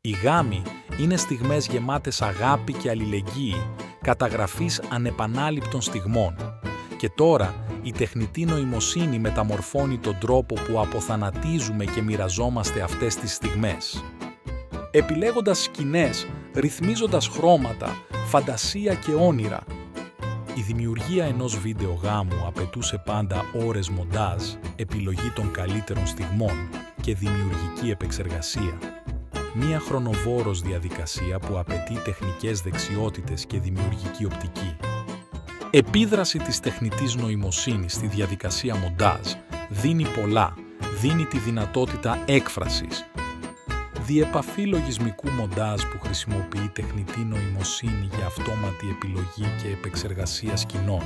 Οι γάμοι είναι στιγμές γεμάτες αγάπη και αλληλεγγύη, καταγραφής ανεπανάληπτων στιγμών. Και τώρα η τεχνητή νοημοσύνη μεταμορφώνει τον τρόπο που αποθανατίζουμε και μοιραζόμαστε αυτές τις στιγμές. Επιλέγοντας σκηνές, ρυθμίζοντας χρώματα, φαντασία και όνειρα. Η δημιουργία ενός βίντεο γάμου απαιτούσε πάντα ώρες μοντάζ, επιλογή των καλύτερων στιγμών και δημιουργική επεξεργασία. Μία χρονοβόρος διαδικασία που απαιτεί τεχνικές δεξιότητες και δημιουργική οπτική. Επίδραση της τεχνητής νοημοσύνης στη διαδικασία μοντάζ δίνει πολλά, δίνει τη δυνατότητα έκφρασης. Διεπαφή λογισμικού μοντάζ που χρησιμοποιεί τεχνητή νοημοσύνη για αυτόματη επιλογή και επεξεργασία σκηνών.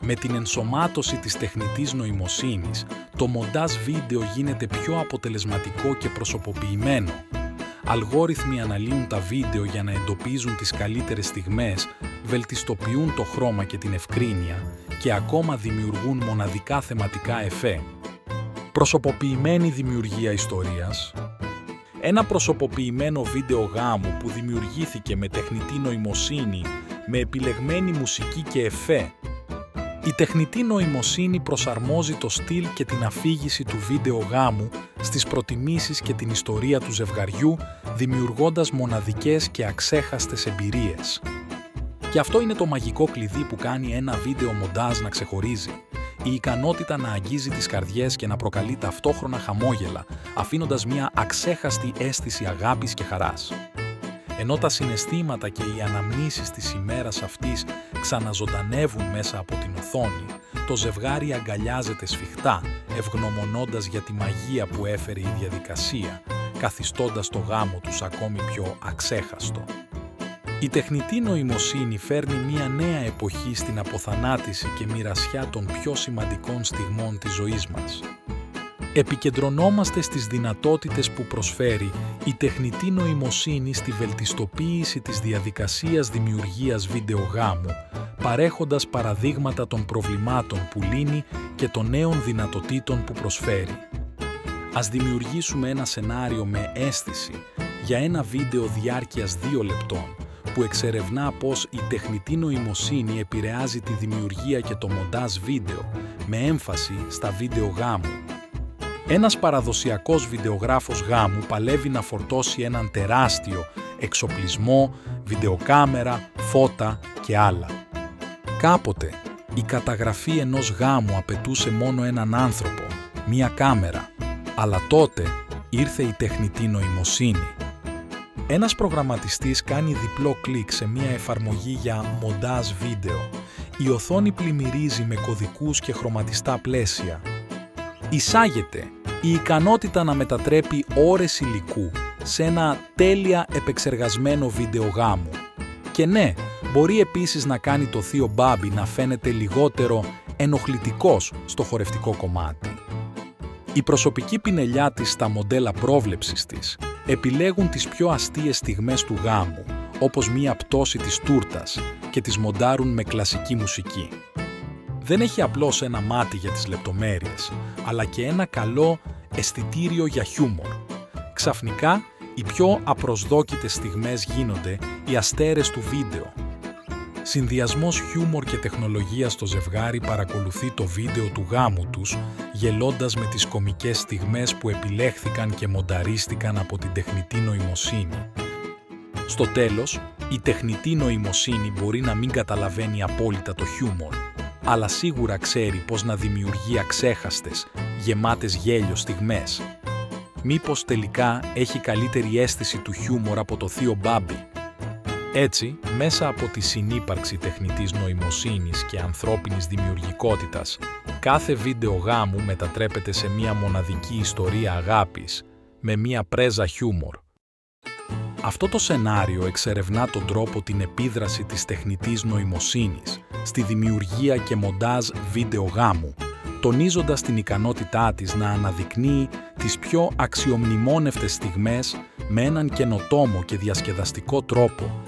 Με την ενσωμάτωση της τεχνητής νοημοσύνης, το μοντάζ βίντεο γίνεται πιο αποτελεσματικό και προσωποποιημένο. Αλγόριθμοι αναλύουν τα βίντεο για να εντοπίζουν τις καλύτερες στιγμές, βελτιστοποιούν το χρώμα και την ευκρίνεια και ακόμα δημιουργούν μοναδικά θεματικά εφέ. Προσωποποιημένη δημιουργία ιστορίας. Ένα προσωποποιημένο βίντεο γάμου που δημιουργήθηκε με τεχνητή νοημοσύνη, με επιλεγμένη μουσική και εφέ. Η τεχνητή νοημοσύνη προσαρμόζει το στυλ και την αφήγηση του βίντεο γάμου στις προτιμήσεις και την ιστορία του ζευγαριού, δημιουργώντας μοναδικές και αξέχαστες εμπειρίες. Και αυτό είναι το μαγικό κλειδί που κάνει ένα βίντεο μοντάζ να ξεχωρίζει. Η ικανότητα να αγγίζει τις καρδιές και να προκαλεί ταυτόχρονα χαμόγελα, αφήνοντας μια αξέχαστη αίσθηση αγάπης και χαράς. Ενώ τα συναισθήματα και οι αναμνήσεις της ημέρας αυτής ξαναζωντανεύουν μέσα από την οθόνη, το ζευγάρι αγκαλιάζεται σφιχτά, ευγνωμονώντας για τη μαγεία που έφερε η διαδικασία, καθιστώντας το γάμο τους ακόμη πιο αξέχαστο. Η τεχνητή νοημοσύνη φέρνει μια νέα εποχή στην αποθανάτηση και μοιρασιά των πιο σημαντικών στιγμών της ζωής μας. Επικεντρωνόμαστε στις δυνατότητες που προσφέρει η τεχνητή νοημοσύνη στη βελτιστοποίηση της διαδικασίας δημιουργίας βίντεο γάμου, παρέχοντας παραδείγματα των προβλημάτων που λύνει και των νέων δυνατοτήτων που προσφέρει. Ας δημιουργήσουμε ένα σενάριο με αίσθηση για ένα βίντεο διάρκειας 2 λεπτών, που εξερευνά πώς η τεχνητή νοημοσύνη επηρεάζει τη δημιουργία και το μοντάζ βίντεο, με έμφαση στα βίντεο γάμου. Ένας παραδοσιακός βιντεογράφος γάμου παλεύει να φορτώσει έναν τεράστιο εξοπλισμό, βιντεοκάμερα, φώτα και άλλα. Κάποτε, η καταγραφή ενός γάμου απαιτούσε μόνο έναν άνθρωπο, μία κάμερα, αλλά τότε ήρθε η τεχνητή νοημοσύνη. Ένας προγραμματιστής κάνει διπλό κλικ σε μία εφαρμογή για μοντάζ βίντεο. Η οθόνη πλημμυρίζει με κωδικούς και χρωματιστά πλαίσια. Εισάγεται η ικανότητα να μετατρέπει ώρες υλικού σε ένα τέλεια επεξεργασμένο βίντεο γάμου. Και ναι, μπορεί επίσης να κάνει το θείο Μπάμπι να φαίνεται λιγότερο ενοχλητικός στο χορευτικό κομμάτι. Η προσωπική πινελιά της στα μοντέλα πρόβλεψης της επιλέγουν τις πιο αστείες στιγμές του γάμου, όπως μία πτώση της τούρτας, και τις μοντάρουν με κλασική μουσική. Δεν έχει απλώς ένα μάτι για τις λεπτομέρειες, αλλά και ένα καλό αισθητήριο για χιούμορ. Ξαφνικά, οι πιο απροσδόκητες στιγμές γίνονται οι αστέρες του βίντεο. Συνδυασμός χιούμορ και τεχνολογία στο ζευγάρι παρακολουθεί το βίντεο του γάμου τους, γελώντας με τις κωμικές στιγμές που επιλέχθηκαν και μονταρίστηκαν από την τεχνητή νοημοσύνη. Στο τέλος, η τεχνητή νοημοσύνη μπορεί να μην καταλαβαίνει απόλυτα το χιούμορ, αλλά σίγουρα ξέρει πώς να δημιουργεί αξέχαστες, γεμάτες γέλιο στιγμές. Μήπως τελικά έχει καλύτερη αίσθηση του χιούμορ από το θείο Μπάμπι? Έτσι, μέσα από τη συνύπαρξη τεχνητής νοημοσύνης και ανθρώπινης δημιουργικότητας, κάθε βίντεο γάμου μετατρέπεται σε μια μοναδική ιστορία αγάπης, με μια πρέζα χιούμορ. Αυτό το σενάριο εξερευνά τον τρόπο την επίδραση της τεχνητής νοημοσύνης στη δημιουργία και μοντάζ βίντεο γάμου, τονίζοντας την ικανότητά της να αναδεικνύει τις πιο αξιομνημόνευτες στιγμές με έναν καινοτόμο και διασκεδαστικό τρόπο,